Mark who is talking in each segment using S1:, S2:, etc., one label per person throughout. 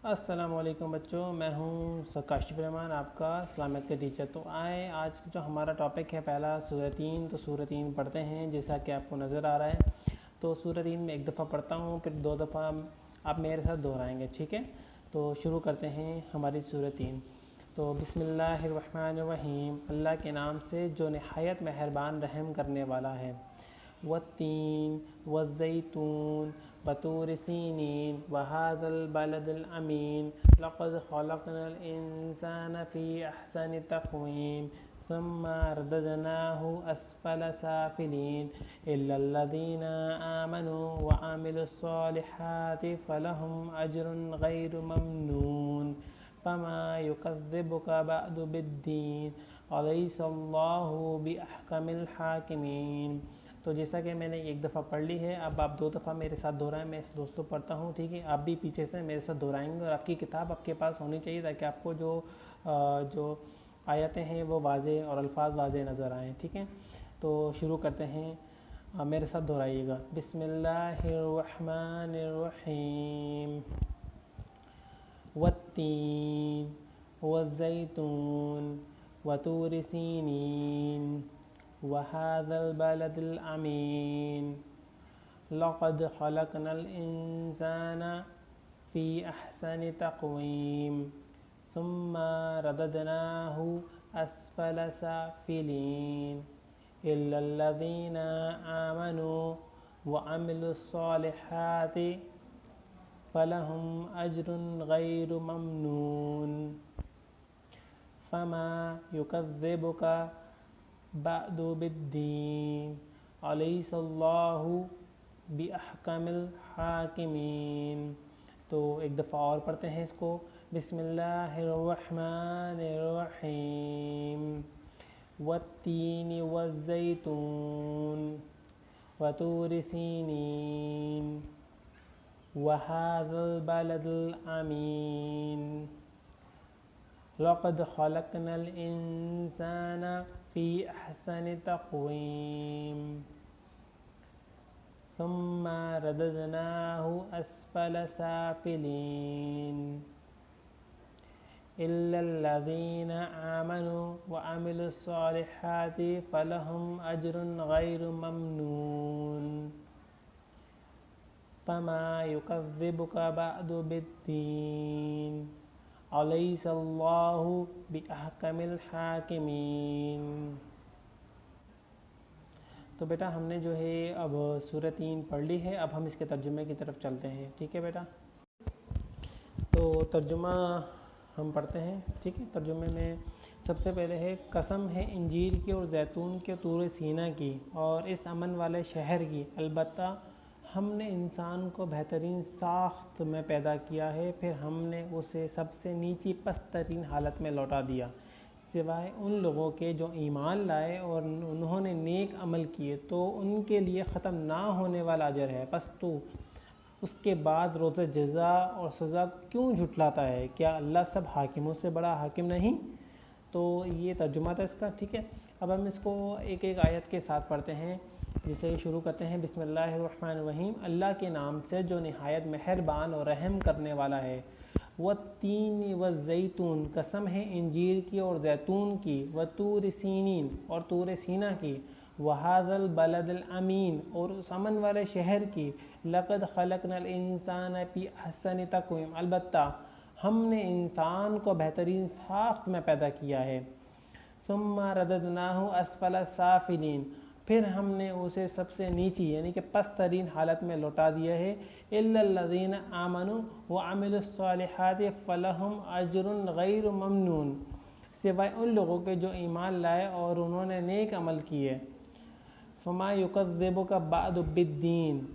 S1: अस्सलामुअलैकुम बच्चों, मैं हूं काशिफ रहमान, आपका इस्लामियत के टीचर। तो आए आज जो हमारा टॉपिक है पहला सूरह 3। तो सूरह 3 पढ़ते हैं जैसा कि आपको नज़र आ रहा है। तो सूरह 3 में एक दफ़ा पढ़ता हूं, फिर 2 दफ़ा आप मेरे साथ दोहराएंगे, ठीक है। तो शुरू करते हैं हमारी सूरह 3। तो बिस्मिल्लाहिर्रहमानिर्रहीम, अल्लाह के नाम से जो नहायत मेहरबान रहम करने वाला है। वत्तीन वज़ैतून वतूर सीनीन वहाज़ल बलदिल अमीन लक़द खलक़नल इंसान फ़ी अहसनि तक़वीम सुम्मा रददनाहु अस्फ़ल साफ़िलीन इल्लल्लज़ीना आमनू व अमिलुस्सॉलिहाति फ़लहुम अज्रुन गैरु ममनून फ़मा युकज़्ज़िबुका बअदु बिद्दीन अलैहिस्सलाहु बिअहकमिल हाकिमीन। तो जैसा कि मैंने एक दफ़ा पढ़ ली है, अब आप 2 दफ़ा मेरे साथ दोहराएं। मैं दोस्तों पढ़ता हूँ, ठीक है। आप भी पीछे से मेरे साथ दोहराएंगे और आपकी किताब आपके पास होनी चाहिए ताकि आपको जो आयतें हैं वो वाज़े और अल्फाज वाज़े नज़र आएँ, ठीक है। तो शुरू करते हैं, मेरे साथ दोहराइएगा। बिस्मिल्लाहिर्रहमानिर्रहीम। वत्तीन वज़ैतून वतूर सीनीन वहाज़ल बलदिल अमीन लक़द खलक़नल इंसाना फ़ी अहसनि तक़वीम सुम्मा रददनाहु अस्फ़ल साफ़िलीन इल्लल्लज़ीना आमनू व अमिलुस्सॉलिहाति फ़लहुम अज्रुन गैरु ममनून फ़मा युकज़्ज़िबुका बअदु बिद्दीन अलैहिस्सलाहु बिअहकमिल हाकिमीन। तो एक दफ़ा और पढ़ते हैं इसको। बिस्मिल्लाहिर्रहमानिर्रहीम। वत्तीन वज़ैतून वतूर सीनीन वहाज़ल बलदिल अमीन लक़द खलक़नल इंसाना फ़ी अहसनि तक़वीम सुम्मा रददनाहु अस्फ़ल साफ़िलीन इल्लल्लज़ीना आमनू व अमिलुस्सॉलिहाति फ़लहुम अज्रुन गैरु ममनून फ़मा युकज़्ज़िबुका बअदु बिद्दीन अलैहिस्सलाहु बिअहकमिल हाकिमीन। तो बेटा हमने जो है अब सूरह 3 पढ़ ली है। अब हम इसके तर्जुमे की तरफ चलते हैं, ठीक है बेटा। तो तर्जुमा हम पढ़ते हैं, ठीक है। तर्जुमे में सबसे पहले है, कसम है इंजीर की और जैतून के तूर सीना की और इस अमन वाले शहर की, अलबत्ता हमने इंसान को बेहतरीन साख्त में पैदा किया है, फिर हमने उसे सबसे नीची पस्तरीन हालत में लौटा दिया, सिवाय उन लोगों के जो ईमान लाए और उन्होंने नेक अमल किए, तो उनके लिए ख़त्म ना होने वाला अजर है। बस तू उसके बाद रोज़ जज़ा और सज़ा क्यों झुटलाता है? क्या अल्लाह सब हाकिमों से बड़ा हाकिम नहीं? तो ये तर्जुमा था इसका, ठीक है। अब हम इसको एक एक आयत के साथ पढ़ते हैं, जिसे शुरू करते हैं। बिस्मिल्लाहिर्रहमानिर्रहीम, अल्लाह के नाम से जो नहायत मेहरबान और रहम करने वाला है। वत्तीन वज़ैतून, कसम है इंजीर की और जैतून की, वतूर सीनीन और तूर सीना की, वहाज़ल बलदिल अमीन और उस अमन वाले शहर की, लक़द खलक़नल इंसान फ़ी अहसनि तक़वीम, अलबत्ता हमने इंसान को बेहतरीन साख्त में पैदा किया है। सुम्मा रददनाहु अस्फ़ल साफ़िलीन, फिर हमने उसे सबसे नीची यानी कि पस्तरीन हालत में लौटा दिया है। इल्लल्लज़ीना आमनू व अमिलुस्सॉलिहाति फ़लहुम अज्रुन गैरु ममनून, सिवाय उन लोगों के जो ईमान लाए और उन्होंने नेक अमल किए। फ़मा युकज़्ज़िबुका बअदु बिद्दीन,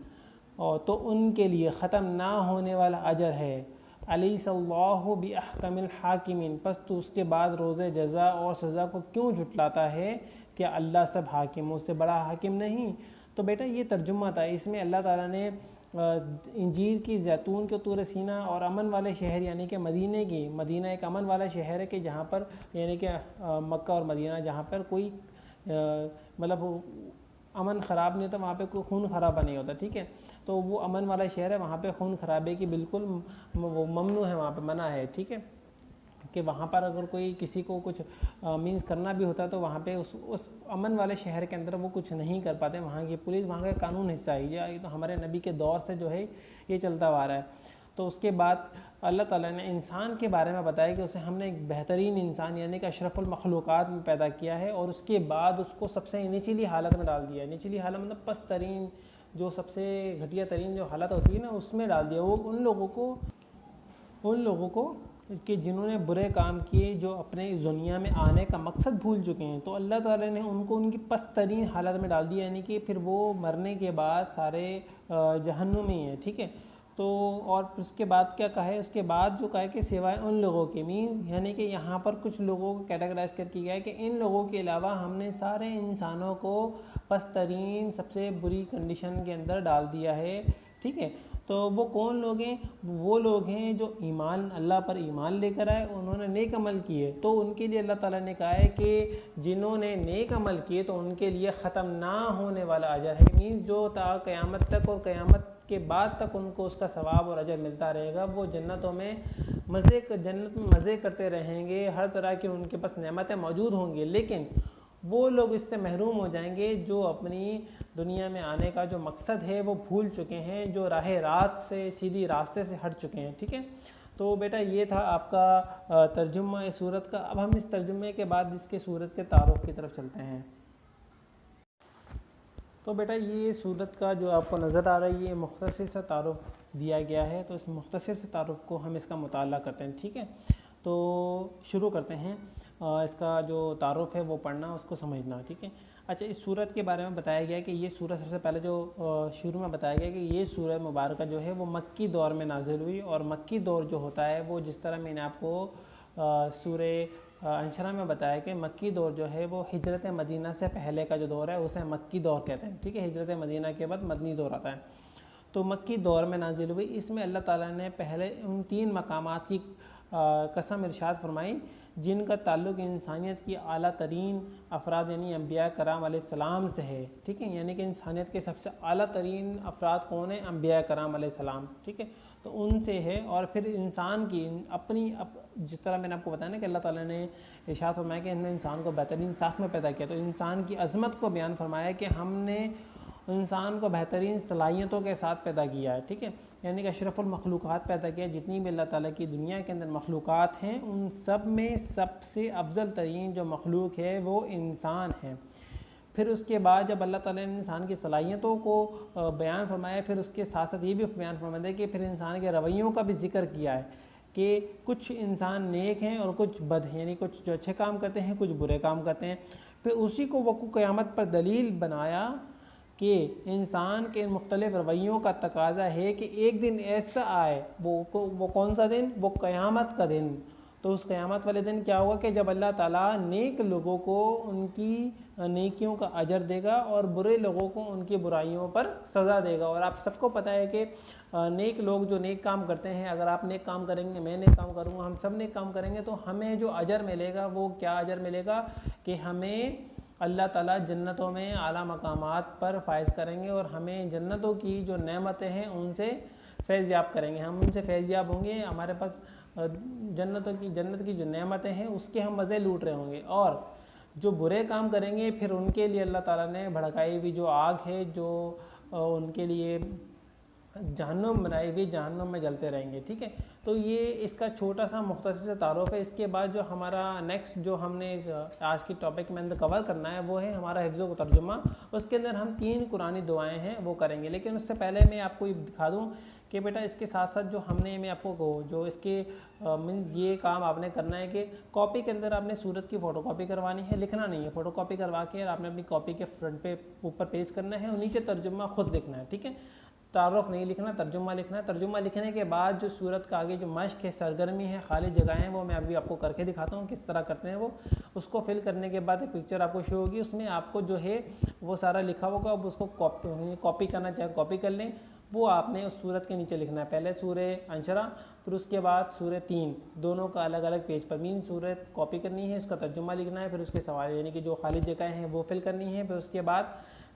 S1: और तो उनके लिए ख़त्म ना होने वाला अजर है। अलैहिस्सलाहु बिअहकमिल हाकिमीन, बस तो उसके बाद रोज़े जज़ा और सज़ा को क्यों झुटलाता है? क्या अल्लाह सब हाकिमों से बड़ा हाकिम नहीं? तो बेटा ये तर्जुमा था। इसमें अल्लाह ताला ने इंजीर की, जैतून के तूर सीना और अमन वाले शहर यानी कि मदीने की, मदीना एक अमन वाला शहर है कि जहाँ पर यानी कि मक्का और मदीना जहाँ पर कोई मतलब अमन ख़राब नहीं होता, वहाँ पे कोई खून खराबा नहीं होता, ठीक है। तो वो अमन वाला शहर है, वहाँ पे खून खराबे की बिल्कुल वो ममनू है, वहाँ पे मना है, ठीक है, कि वहाँ पर अगर कोई किसी को कुछ मीन्स करना भी होता है तो वहाँ पे उस अमन वाले शहर के अंदर वो कुछ नहीं कर पाते, वहाँ की पुलिस वहाँ का कानून हिस्सा है, ये तो हमारे नबी के दौर से जो है ये चलता आ रहा है। तो उसके बाद अल्लाह ताला ने इंसान के बारे में बताया कि उसे हमने एक बेहतरीन इंसान यानी कि अशरफुल मखलूक़ात में पैदा किया है, और उसके बाद उसको सबसे निचली हालत में डाल दिया है। निचली हालत मतलब पस्त तरीन, जो सबसे घटिया तरीन जो हालत होती है ना, उसमें डाल दिया। वो उन लोगों को कि जिन्होंने बुरे काम किए, जो अपने इस दुनिया में आने का मकसद भूल चुके हैं, तो अल्लाह ताला ने उनको उनकी पस्त तरीन हालत में डाल दिया, यानी कि फिर वो मरने के बाद सारे जहन्नुम ही हैं, ठीक है। तो और उसके बाद क्या कहा है, उसके बाद जो कहा है कि सिवाय उन लोगों के मीन, यानी कि यहाँ पर कुछ लोगों को कैटेगराइज करके गया है कि इन लोगों के अलावा हमने सारे इंसानों को पस्तरीन सबसे बुरी कंडीशन के अंदर डाल दिया है, ठीक है। तो वो कौन लोग हैं, वो लोग हैं जो ईमान अल्लाह पर ईमान लेकर आए, उन्होंने नेक अमल किए, तो उनके लिए अल्लाह ताला ने कहा है कि जिन्होंने नेक अमल किए तो उनके लिए ख़त्म ना होने वाला अजर है, मीन्स जो क़यामत तक और क़यामत के बाद तक उनको उसका सवाब और अजर मिलता रहेगा। वो जन्नतों में जन्नत में मज़े करते रहेंगे, हर तरह की उनके पास नेमतें मौजूद होंगी, लेकिन वो लोग इससे महरूम हो जाएंगे जो अपनी दुनिया में आने का जो मकसद है वो भूल चुके हैं, जो राह रात से सीधी रास्ते से हट चुके हैं, ठीक है। तो बेटा ये था आपका तर्जुमा इस सूरत का। अब हम इस तर्जुमे के बाद इसके सूरत के तारुफ की तरफ चलते हैं। तो बेटा ये सूरत का जो आपको नज़र आ रही है मुख्तसर सा तारुफ दिया गया है, तो इस मुख्तसर से तारुफ को हम इसका मुताला करते हैं, ठीक है। तो शुरू करते हैं इसका जो तारुफ है वो पढ़ना, उसको समझना, ठीक है। अच्छा, इस सूरत के बारे में बताया गया है कि ये सूरत सबसे पहले जो शुरू में बताया गया कि ये सूरत मुबारक जो है वो मक्की दौर में नाजिल हुई, और मक्की दौर जो होता है वो जिस तरह मैंने आपको सूरे अंशरा में बताया कि मक्की दौर जो है वो हिजरत मदीना से पहले का जो दौर है उसे मक्की दौर कहते हैं, ठीक है। हिजरत मदीना के बाद मदनी दौर आता है, तो मक्की दौर में नाजिल हुई। इसमें अल्लाह ताला ने पहले उन 3 मकामात की कसम इरशाद फरमाई जिनका ताल्लुक़ इंसानियत की आला तरीन अफराद यानी अम्बिया कराम अलैहिस्सलाम से है, ठीक है। यानी कि इंसानियत के सबसे आला तरीन अफराद कौन है, अम्बिया कराम अलैहिस्सलाम, ठीक है, तो उनसे है। और फिर इंसान की जिस तरह मैंने आपको बताया ना कि अल्लाह ताला ने इरशाद फरमाया कि हमने इंसान को बेहतरीन साख में पैदा किया, तो इंसान की अज़मत को बयान फरमाया कि हमने इंसान को बेहतरीन सलाहियतों के साथ पैदा किया है, ठीक है। यानी कि अशरफुल मखलूक़ात पैदा किया, जितनी भी अल्लाह ताला की दुनिया के अंदर मखलूक़ात हैं उन सब में सबसे अफजल तरीन जो मखलूक है वो इंसान है। फिर उसके बाद जब अल्लाह ताला ने इंसान की सलाहियतों को बयान फरमाया, फिर उसके साथ साथ ये भी बयान फरमाया कि फिर इंसान के रवैयों का भी जिक्र किया है कि कुछ इंसान नेक हैं और कुछ बद हैं, यानी कुछ जो अच्छे काम करते हैं, कुछ बुरे काम करते हैं। फिर उसी को वक़्त क़यामत पर दलील बनाया कि इंसान के मुख्तलिफ़ रवैयों का तकाजा है कि एक दिन ऐसा आए, वो कौन सा दिन, वो क़यामत का दिन। तो उस क़यामत वाले दिन क्या होगा कि जब अल्लाह ताला नेक लोगों को उनकी नेकियों का अजर देगा और बुरे लोगों को उनकी बुराइयों पर सज़ा देगा। और आप सबको पता है कि नेक लोग जो नेक काम करते हैं, अगर आप नेक काम करेंगे, मैं नेक काम करूँगा, हम सब नेक काम करेंगे, तो हमें जो अजर मिलेगा वो क्या अजर मिलेगा कि हमें अल्लाह ताला जन्नतों में आला मकामात पर फायज़ करेंगे और हमें जन्नतों की जो नेमतें हैं उनसे फैज़ याब करेंगे, हम उनसे फैज़ याब होंगे, हमारे पास जन्नत की जो नेमतें हैं उसके हम मज़े लूट रहे होंगे। और जो बुरे काम करेंगे फिर उनके लिए अल्लाह ताला ने भड़काई हुई जो आग है, जो उनके लिए जहन्नुम बनाई हुई, जहन्नुम में जलते रहेंगे, ठीक है। तो ये इसका छोटा सा मुख्तसर सा तारुफ है। इसके बाद जो हमारा नेक्स्ट जो हमने आज की टॉपिक में अंदर कवर करना है वो है हमारा हिफ्ज़ व तर्जुमा। उसके अंदर हम 3 कुरानी दुआएं हैं वो करेंगे, लेकिन उससे पहले मैं आपको ये दिखा दूँ कि बेटा इसके साथ साथ जो हमने मैं आपको जो इसके मीन्स ये काम आपने करना है कि कॉपी के अंदर आपने सूरत की फ़ोटोकॉपी करवानी है, लिखना नहीं है, फ़ोटोकॉपी करवा के आपने अपनी कॉपी के फ्रंट पे ऊपर पेज करना है और नीचे तर्जुमा खुद लिखना है, ठीक है। तारुफ नहीं लिखना, तर्जुमा लिखना है। तर्जुमा लिखने के बाद जो सूरत का आगे जो मश्क है, सरगर्मी है, खाली जगहें हैं, वो मैं अभी आपको करके दिखाता हूँ किस तरह करते हैं वो। उसको फिल करने के बाद एक पिक्चर आपको शो होगी, उसमें आपको जो है वो सारा लिखा होगा। अब उसको कॉपी करना चाहे कॉपी कर लें। वो आपने उस सूरत के नीचे लिखना है, पहले सूरे अंशरा, फिर उसके बाद सूरे 3, दोनों का अलग अलग पेज पर मीन सूरत कॉपी करनी है, उसका तर्जुमा लिखना है, फिर उसके सवाल यानी कि जो खाली जगहें हैं वो फिल करनी है, फिर उसके बाद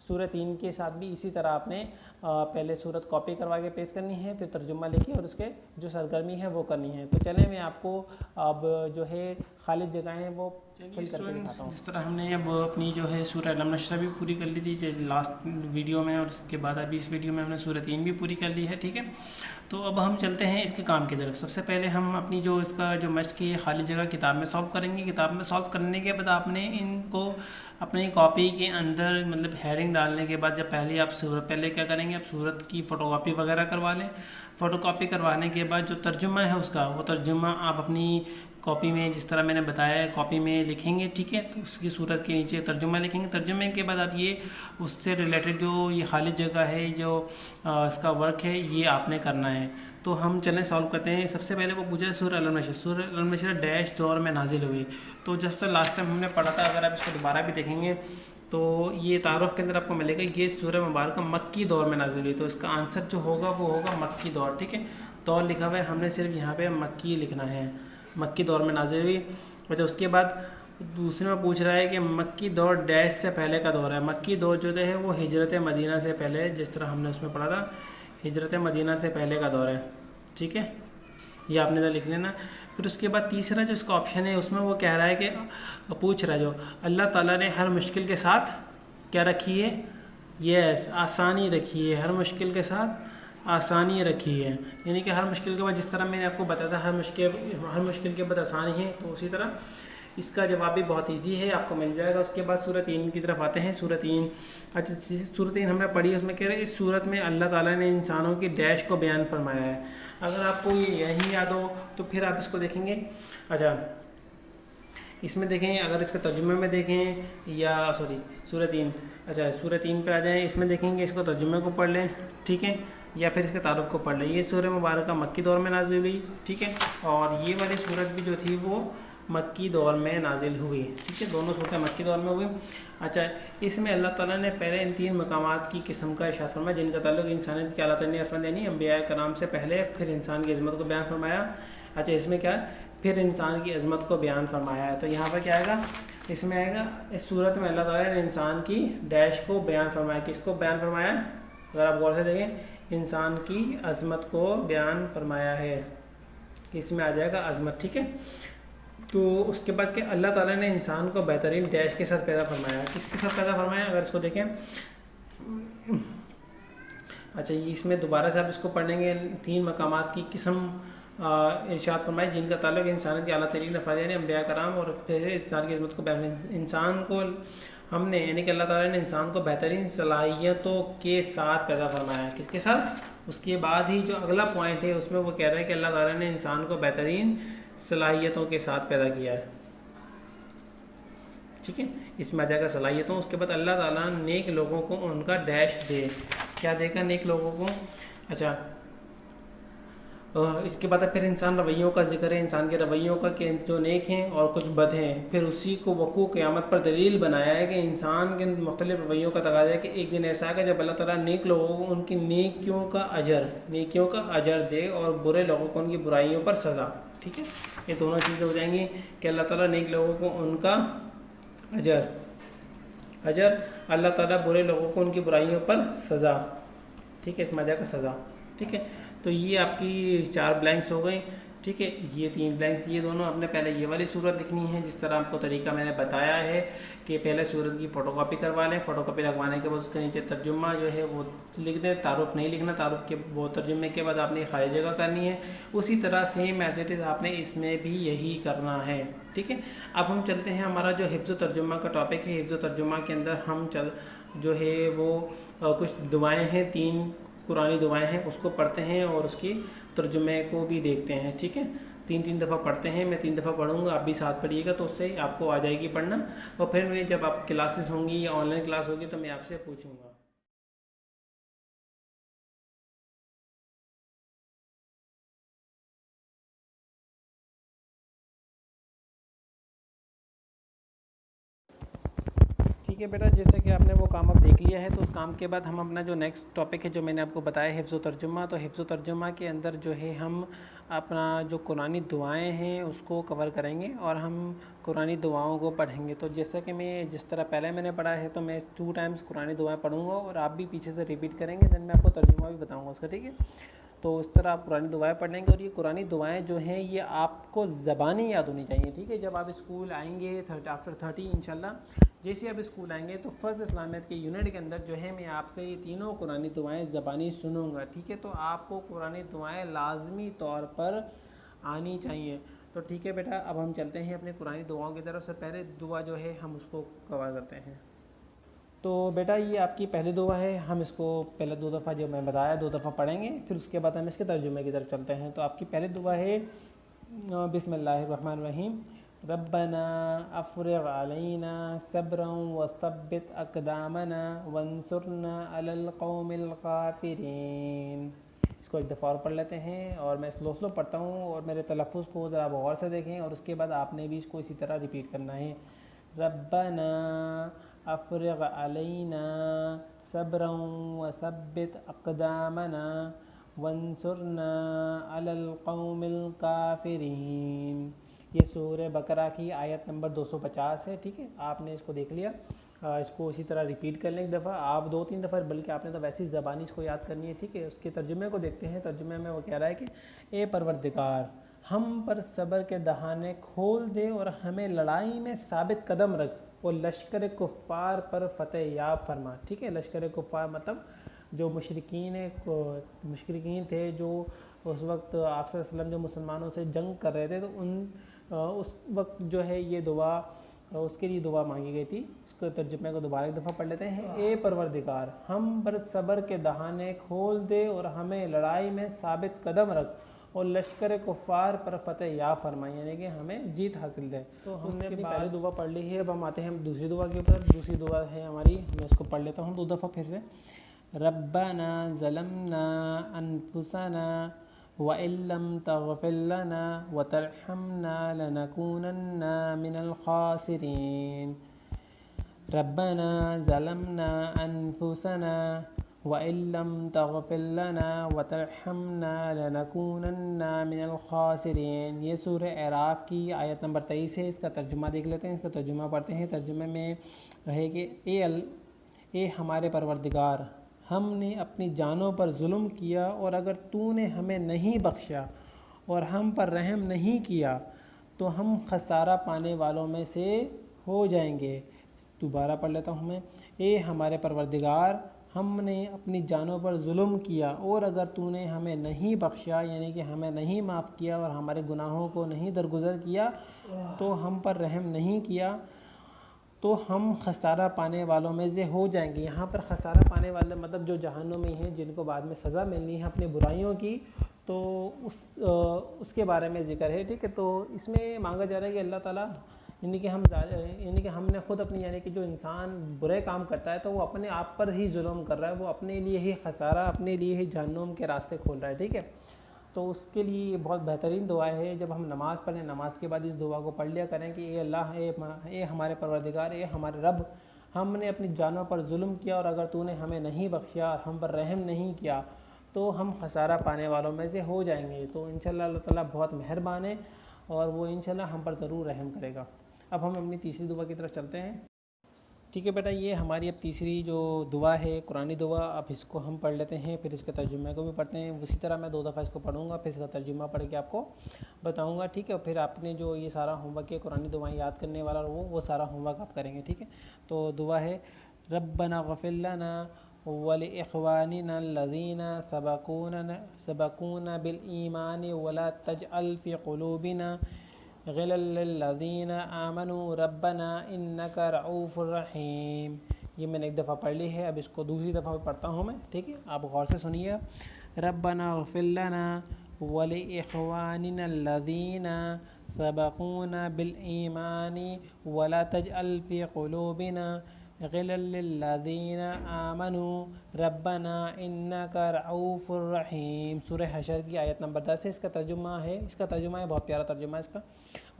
S1: सूरह 3 के साथ भी इसी तरह आपने पहले सूरत कॉपी करवा के पेश करनी है, फिर तर्जुमा लिखी और उसके जो सरगर्मी है वो करनी है। तो चलें मैं आपको अब जो है खाली जगहें वो फिल करके दिखाता हूँ। जिस तरह हमने अब अपनी जो है सूरह अलम नशरा भी पूरी कर ली थी लास्ट वीडियो में, और उसके बाद अभी इस वीडियो में हमने सूरह 3 भी पूरी कर ली है, ठीक है। तो अब हम चलते हैं इसके काम की तरफ। सबसे पहले हम अपनी जो इसका जो मश्क की खाली जगह किताब में सॉल्व करेंगे। किताब में सॉल्व करने के बाद आपने इनको अपनी कॉपी के अंदर मतलब हेडिंग डालने के बाद जब पहले क्या करेंगे, आप सूरत की फ़ोटोकॉपी वगैरह करवा लें। फ़ोटोकॉपी करवाने के बाद जो तर्जुमा है उसका, वो तर्जुमा आप अपनी कॉपी में जिस तरह मैंने बताया है कॉपी में लिखेंगे, ठीक है। तो उसकी सूरत के नीचे तर्जुमा लिखेंगे। तर्जुमे के बाद आप ये उससे रिलेटेड जो ये खाली जगह है, जो इसका वर्क है, ये आपने करना है। तो हम चलें सॉल्व करते हैं। सबसे पहले वो पूछा है सूरह अलम नशरा। सूरह अलम नशरा डैश दौर में नाजिल हुई। तो जैसे लास्ट टाइम हमने पढ़ा था, अगर आप इसको दोबारा भी देखेंगे तो ये तारुफ के अंदर आपको मिलेगा ये सूरह मुबारक मक्की दौर में नाजिल हुई। तो इसका आंसर जो होगा वो होगा मक्की दौर, ठीक है। दौर लिखा हुआ है, हमने सिर्फ यहाँ पे मक्की लिखना है, मक्की दौर में नाजिल हुई। अच्छा, उसके बाद दूसरे में पूछ रहा है कि मक्की दौर डैश से पहले का दौर है। मक्की दौर जो है वो हिजरत मदीना से पहले, जिस तरह हमने उसमें पढ़ा था, हिजरत मदीना से पहले का दौर है, ठीक है। ये आपने तो लिख लेना। फिर उसके बाद तीसरा जो इसका ऑप्शन है उसमें वो कह रहा है कि पूछ रहा है जो अल्लाह ताला ने हर मुश्किल के साथ क्या रखी है, यस आसानी रखी है, हर मुश्किल के साथ आसानी रखी है। यानी कि हर मुश्किल के बाद जिस तरह मैंने आपको बताया था हर मुश्किल के बाद आसानी है, तो उसी तरह इसका जवाब भी बहुत इजी है, आपको मिल जाएगा। उसके बाद सूरह 3 की तरफ आते हैं। सूरह 3, अच्छा सूरह 3 हमने पढ़ी है, उसमें कह रहे हैं इस सूरत में अल्लाह ताला ने इंसानों की डैश को बयान फरमाया है। अगर आपको ये यही याद हो तो फिर आप इसको देखेंगे। अच्छा, इसमें देखें, अगर इसके तर्जुमे में देखें या सूरह 3, अच्छा सूरह 3 पे आ जाएँ, इसमें देखेंगे इसको तर्जुमे को पढ़ लें, ठीक है, या फिर इसके तारुफ को पढ़ लें। ये सूरह मुबारक मक्की दौर में नाजिल हुई, ठीक है, और ये वाली सूरत भी जो थी वो मक्की दौर में नाजिल हुई, ठीक है। दोनों सूरतें मक्की दौर में हुई। अच्छा, इसमें अल्लाह ताला ने पहले इन 3 मकामात की किस्म का इरशाद फरमाया जिनका ताल्लुक इंसानियत के अल्लाह ताला ने अफराद यानी अंबिया कराम से पहले फिर इंसान की अज़मत को बयान फरमाया। अच्छा, इसमें क्या है, फिर इंसान की अज़मत को बयान फरमाया है। तो यहाँ पर क्या आएगा, इसमें आएगा इस सूरत में अल्लाह ताला ने इंसान की डैश को बयान फरमाया। किसको बयान फरमाया, अगर आप गौर से देखें, इंसान की अज़मत को बयान फरमाया है, इसमें आ जाएगा अज़मत, ठीक है। तो उसके बाद के अल्लाह ताला ने इंसान को बेहतरीन डैश के साथ पैदा फरमाया। किसके साथ पैदा फरमाया, अगर इसको देखें, अच्छा ये इसमें दोबारा से आप इसको पढ़ेंगे। 3 मकामात की किस्म इरशाद फरमाई जिनका ताल्लुक इंसान की आला तरीन अफराद यानी अंबिया कराम और फिर इंसान की इज़्ज़त को बयान। इंसान को हमने यानी कि अल्लाह ताला ने इंसान को बेहतरीन सलाहियतों के साथ पैदा फरमाया। किसके साथ, उसके बाद ही जो अगला पॉइंट है उसमें वो कह रहा है कि अल्लाह ताला ने इंसान को बेहतरीन सलाहियतों के साथ पैदा किया है, ठीक है। इसमें आ जाएगा सलाहियतों। उसके बाद अल्लाह ताला नेक लोगों को उनका डैश दे, क्या देगा नेक लोगों को। अच्छा, इसके बाद फिर इंसान रवैयों का जिक्र है, इंसान के रवैयों का कि जो नेक हैं और कुछ बद हैं। फिर उसी को वकू क़यामत पर दलील बनाया है कि इंसान के मुख्तलिफ रवैयों का तकाज़ा है कि एक दिन ऐसा आएगा जब अल्लाह ताला नेक लोगों को उनकी नेकियों का अजर दे और बुरे लोगों को उनकी बुराइयों पर सज़ा, ठीक है। ये दोनों चीज़ें हो जाएंगी कि अल्लाह ताला नेक लोगों को उनका अजर, अल्लाह ताला बुरे लोगों को उनकी बुराइयों पर सज़ा, ठीक है, इसमें आ जाएगा सज़ा, ठीक है। तो ये आपकी 4 ब्लैंक्स हो गई, ठीक है। ये 3 ब्लैंक्स, ये दोनों आपने पहले ये वाली सूरत लिखनी है जिस तरह आपको तरीका मैंने बताया है कि पहले सूरत की फ़ोटोकॉपी करवा लें। फ़ोटोकॉपी लगवाने के बाद उसके नीचे तर्जुमा जो है वो लिख दें, तारुफ नहीं लिखना, तारुफ के वो तर्जुमे के बाद आपने खाली जगह करनी है। उसी तरह सेम एज इट इज़ आपने इसमें भी यही करना है, ठीक है। अब हम चलते हैं, हमारा जो हिफ्ज़ तर्जुमा का टॉपिक है, हिफ्ज़ तर्जुमा के अंदर हम जो है वो कुछ दुआएँ हैं, 3 कुरानी दुआएं हैं, उसको पढ़ते हैं और उसकी तर्जुमे को भी देखते हैं, ठीक है। 3 दफ़ा पढ़ते हैं, मैं 3 दफ़ा पढ़ूंगा, आप भी साथ पढ़िएगा, तो उससे आपको आ जाएगी पढ़ना। और फिर मैं जब आप क्लासेस होंगी या ऑनलाइन क्लास होगी तो मैं आपसे पूछूंगा। ठीक ठीक है बेटा, जैसे कि आपने वो काम अब देख लिया है, तो उस काम के बाद हम अपना जो नेक्स्ट टॉपिक है जो मैंने आपको बताया हिफ्ज़ व तर्जुमा, तो हिफ्ज़ व तर्जुमा के अंदर जो है हम अपना जो कुरानी दुआएं हैं उसको कवर करेंगे और हम कुरानी दुआओं को पढ़ेंगे। तो जैसा कि मैं जिस तरह पहले मैंने पढ़ा है, तो मैं 2 टाइम्स कुरानी दुआएं पढ़ूंगा और आप भी पीछे से रिपीट करेंगे, देन मैं आपको तर्जुमा भी बताऊँगा उसका, ठीक है। तो इस तरह आप कुरानी दुआएं पढ़ लेंगे और ये कुरानी दुआएं जो हैं ये आपको ज़बानी याद होनी चाहिए, ठीक है। जब आप स्कूल आएंगे आफ्टर 30 इंशाल्लाह, जैसे आप स्कूल आएंगे तो फ़र्ज़ इस्लामियत के यूनिट के अंदर जो है मैं आपसे ये तीनों कुरानी दुआएं ज़बानी सुनूंगा, ठीक है। तो आपको कुरानी दुआएं लाजमी तौर पर आनी चाहिए। तो ठीक है बेटा, अब हम चलते हैं अपने कुरानी दुआओं की तरफ। से पहले दुआ जो है हम उसको कवर करते हैं। तो बेटा ये आपकी पहली दुआ है, हम इसको पहले 2 दफ़ा जो मैं बताया 2 दफ़ा पढ़ेंगे, फिर उसके बाद हम इसके तर्जुमे की तरफ चलते हैं। तो आपकी पहली दुआ है बिस्मिल्लाहिर्रहमानिर्रहीम, रब्बना अफ़रिग़ अलैना सब्रन व सब्बित अक़दामना वंसुरना अलल क़ौमिल काफ़िरीन। इसको एक दफ़ा और पढ़ लेते हैं और मैं स्लो स्लो पढ़ता हूँ और मेरे तलफ़्फ़ुज़ को ज़रा गौर से देखें और उसके बाद आपने भी इसको इसी तरह रिपीट करना है। रब्बना अफ़रिग़ अलैना सब्रन व सब्बित अक़दामना वंसुरना अलल क़ौमिल काफ़िरीन। ये सूरह बकरा की आयत नंबर 250 है, ठीक है। आपने इसको देख लिया, इसको इसी तरह रिपीट कर लें एक दफ़ा, आप 2-3 दफ़ा, बल्कि आपने तो वैसे ही ज़बानी इसको याद करनी है, ठीक है। उसके तर्जुमे को देखते हैं। तर्जुमे में वो कह रहा है कि ए परवरदिगार, हम पर सब्र के दहाने खोल दे और हमें लड़ाई में साबित कदम रख और लश्कर कुफ़ार पर फ़तेह याब फरमा, ठीक है। लश्कर कुफ़ार मतलब जो मुशरिकीन थे जो उस वक्त आप सल्लल्लाहु अलैहि वसल्लम जो मुसलमानों से जंग कर रहे थे, तो उस वक्त जो है ये दुआ उसके लिए दुआ मांगी गई थी। इसको तर्जुमे को दोबारा एक दफ़ा पढ़ लेते हैं। ए परवरदिगार, हम पर सब्र के दहाने खोल दे और हमें लड़ाई में साबित कदम रख और लश्कर कुफ़ार पर फ़तेह याब फरमाई, यानी कि हमें जीत हासिल दे। तो हमने अपनी पहली दुआ पढ़ ली है, अब हम आते हैं हम दूसरी दुआ के ऊपर। दूसरी दुआ है हमारी, मैं इसको पढ़ लेता हूँ 2 दफ़ा फिर से। रब्बना ज़लमना अनफुसना व इल्लम तग़फ़िर लना व तरहमना लनकूनन्ना मिनल ख़ासिरीन। रब्बना ज़लमना अनफुसना व इल्लम तग़फ़िर लना व तरहमना लनकूनन्ना मिनल ख़ासिरीन। ये सूरह अराफ की आयत नंबर 23 है। इसका तर्जुमा देख लेते हैं, इसका तर्जुमा पढ़ते हैं। तर्जुमे में है कि ए हमारे परवरदिगार, हमने अपनी जानों पर जुल्म किया और अगर तूने हमें नहीं बख्शा और हम पर रहम नहीं किया तो हम खसारा पाने वालों में से हो जाएंगे। दोबारा पढ़ लेता हूँ मैं। ए हमारे परवरदिगार, हमने अपनी जानों पर जुल्म किया और अगर तूने हमें नहीं बख्शा, यानी कि हमें नहीं माफ़ किया और हमारे गुनाहों को नहीं दरगुजर किया, तो हम पर रहम नहीं किया, तो हम खसारा पाने वालों में से हो जाएंगे। यहाँ पर खसारा पाने वाले मतलब जो जहन्नुम में हैं, जिनको बाद में सज़ा मिलनी है अपनी बुराइयों की, तो उसके बारे में ज़िक्र है, ठीक है। तो इसमें मांगा जा रहा है कि अल्लाह ताला यानी कि हमने ख़ुद अपनी यानी कि जो इंसान बुरे काम करता है तो वो अपने आप पर ही जुल्म कर रहा है, वो अपने लिए ही खसारा, अपने लिए ही जहन्नुम के रास्ते खोल रहा है, ठीक है। तो उसके लिए ये बहुत बेहतरीन दुआ है। जब हम नमाज़ पढ़ें, नमाज के बाद इस दुआ को पढ़ लिया करें कि ए अल्लाह, ए हमारे परवरदिगार, ए हमारे रब, हमने अपनी जानों पर जुल्म किया और अगर तूने हमें नहीं बख्शिया, हम पर रहम नहीं किया, तो हम खसारा पाने वालों में से हो जाएंगे। तो इंशाल्लाह अल्लाह ताला बहुत मेहरबान है और वो इंशाल्लाह हम पर ज़रूर रहम करेगा। अब हम अपनी तीसरी दुआ की तरफ चलते हैं, ठीक है बेटा। ये हमारी अब तीसरी जो दुआ है कुरानी दुआ, अब इसको हम पढ़ लेते हैं, फिर इसके तर्जुमे को भी पढ़ते हैं। उसी तरह मैं 2 दफ़ा इसको पढ़ूंगा, फिर इसका तर्जुमा पढ़ के आपको बताऊंगा, ठीक है। फिर आपने जो ये सारा होमवर्क है कुरानी दुआएं याद करने वाला वो सारा होमवर्क आप करेंगे, ठीक है। तो दुआ है रब्बना ग़फ़िर लना व लिइख़वानिना अल्लज़ीना सबक़ूना बिल ईमान वला तजअल फ़ी क़ुलूबिना ग़िल्लन लिल्लज़ीना आमनू रब्बना इन्नका रऊफ़ुर रहीम। ये मैंने एक दफ़ा पढ़ ली है, अब इसको दूसरी दफ़ा पढ़ता हूँ मैं, ठीक है। आप गौर से सुनिए। रब्बना ग़फ़िर लना व लिइख़वानिना अल्लज़ीना सबक़ूना बिल ईमानी वला तजअल फ़ी क़ुलूबिना ग़िल्लन लिल्लज़ीना आमनू रब्बना इन्नका रऊफ़ुर रहीम। सूरह हशर की आयत नंबर 10 है। इसका तर्जुमा है बहुत प्यारा तर्जुमा है इसका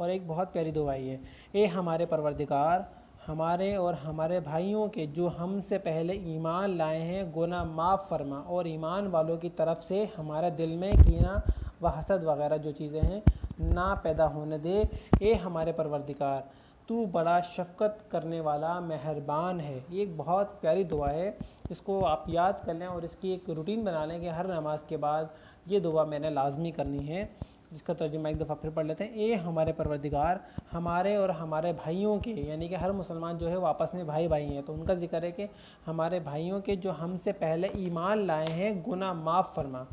S1: और एक बहुत प्यारी दुआ है। ए हमारे परवरदिगार, हमारे और हमारे भाइयों के जो हमसे पहले ईमान लाए हैं गुनाह माफ़ फरमा, और ईमान वालों की तरफ से हमारे दिल में कीना व हसद वगैरह जो चीज़ें हैं ना पैदा होने दे। ए हमारे परवरदिगार, तू बड़ा शफ़क़त करने वाला मेहरबान है। ये एक बहुत प्यारी दुआ है, इसको आप याद कर लें और इसकी एक रूटीन बना लें कि हर नमाज के बाद ये दुआ मैंने लाजमी करनी है। जिसका तर्जुमा एक दफ़ा फिर पढ़ लेते हैं। ए हमारे परवरदिगार, हमारे और हमारे भाइयों के, यानी कि हर मुसलमान जो है वो आपस में भाई भाई हैं, तो उनका जिक्र है कि हमारे भाइयों के जो हमसे पहले ईमान लाए हैं गुनाह माफ़ फरमा,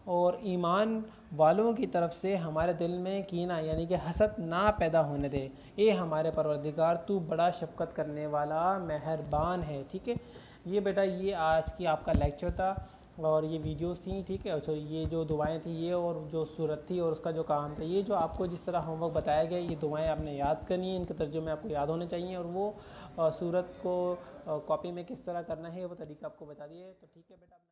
S1: और ईमान वालों की तरफ से हमारे दिल में कीना यानी कि हसद ना पैदा होने दे। ए हमारे परवरदिगार, तू बड़ा शफ़क़त करने वाला मेहरबान है। ठीक है, ये बेटा ये आज की आपका लेक्चर था और ये वीडियोस थी। ठीक है, अच्छा ये जो दुआएं थी ये और जो सूरत थी और उसका जो काम था, ये जो आपको जिस तरह होमवर्क बताया गया ये दुआएं आपने याद करनी है, इनके तर्जुमे आपको याद होने चाहिए, और वो सूरत को कॉपी में किस तरह करना है वो तरीका आपको बता दिए। तो ठीक है बेटा।